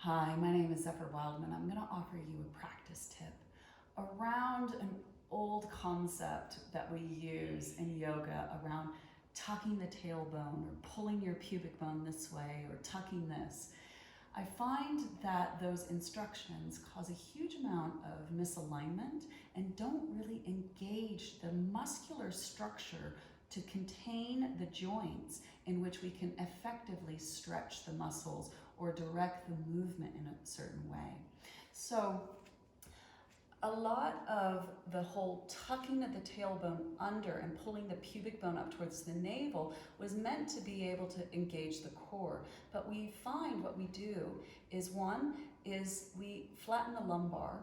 Hi, my name is Zephyr Wildman. I'm going to offer you a practice tip around an old concept that we use in yoga around tucking the tailbone or pulling your pubic bone this way or tucking this. I find that those instructions cause a huge amount of misalignment and don't really engage the muscular structure to contain the joints in which we can effectively stretch the muscles or direct the movement in a certain way. So a lot of the whole tucking of the tailbone under and pulling the pubic bone up towards the navel was meant to be able to engage the core. But we find what we do is we flatten the lumbar.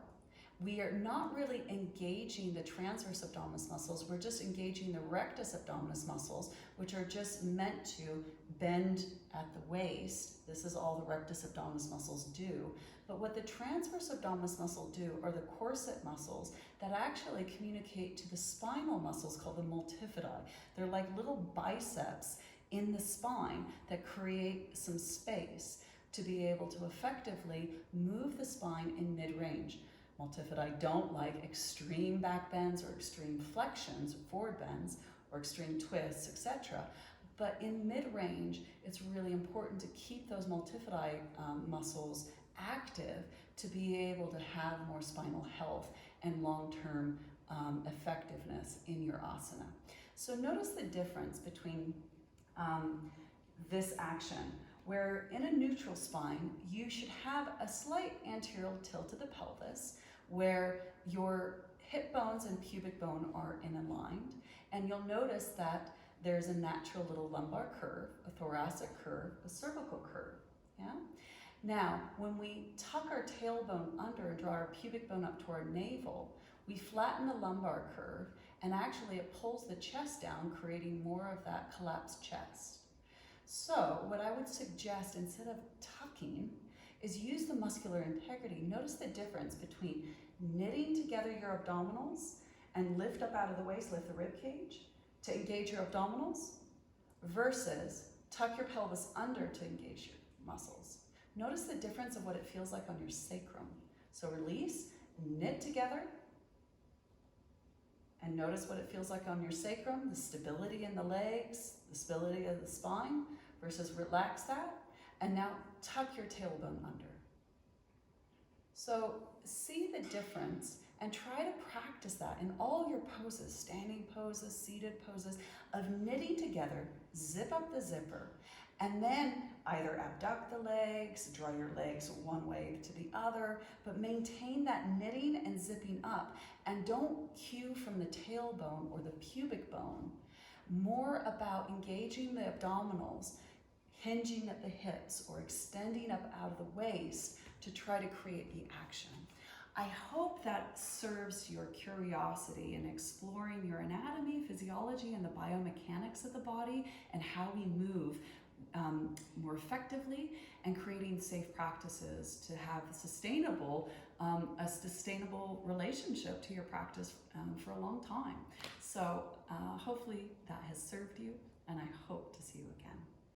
We are not really engaging the transverse abdominis muscles. We're just engaging the rectus abdominis muscles, which are just meant to bend at the waist. This is all the rectus abdominis muscles do. But what the transverse abdominis muscle do are the corset muscles that actually communicate to the spinal muscles called the multifidi. They're like little biceps in the spine that create some space to be able to effectively move the spine in mid-range. Multifidi don't like extreme back bends or extreme flexions, forward bends, or extreme twists, etc. But in mid-range, it's really important to keep those multifidi muscles active to be able to have more spinal health and long-term effectiveness in your asana. So notice the difference between this action, where in a neutral spine, you should have a slight anterior tilt of the pelvis, where your hip bones and pubic bone are aligned, and you'll notice that there's a natural little lumbar curve, a thoracic curve, a cervical curve, yeah? Now, when we tuck our tailbone under and draw our pubic bone up to our navel, we flatten the lumbar curve, and actually it pulls the chest down, creating more of that collapsed chest. So what I would suggest, instead of tucking, is use the muscular integrity. Notice the difference between knitting together your abdominals and lift up out of the waist, lift the rib cage to engage your abdominals, versus tuck your pelvis under to engage your muscles. Notice the difference of what it feels like on your sacrum. So release, knit together, and notice what it feels like on your sacrum, the stability in the legs, the stability of the spine, versus relax that. And now tuck your tailbone under. So see the difference and try to practice that in all your poses, standing poses, seated poses, of knitting together, zip up the zipper, and then either abduct the legs, draw your legs one way to the other, but maintain that knitting and zipping up. And don't cue from the tailbone or the pubic bone, more about engaging the abdominals, hinging at the hips or extending up out of the waist to try to create the action. I hope that serves your curiosity in exploring your anatomy, physiology, and the biomechanics of the body and how we move more effectively, and creating safe practices to have a sustainable relationship to your practice for a long time. So hopefully that has served you, and I hope to see you again.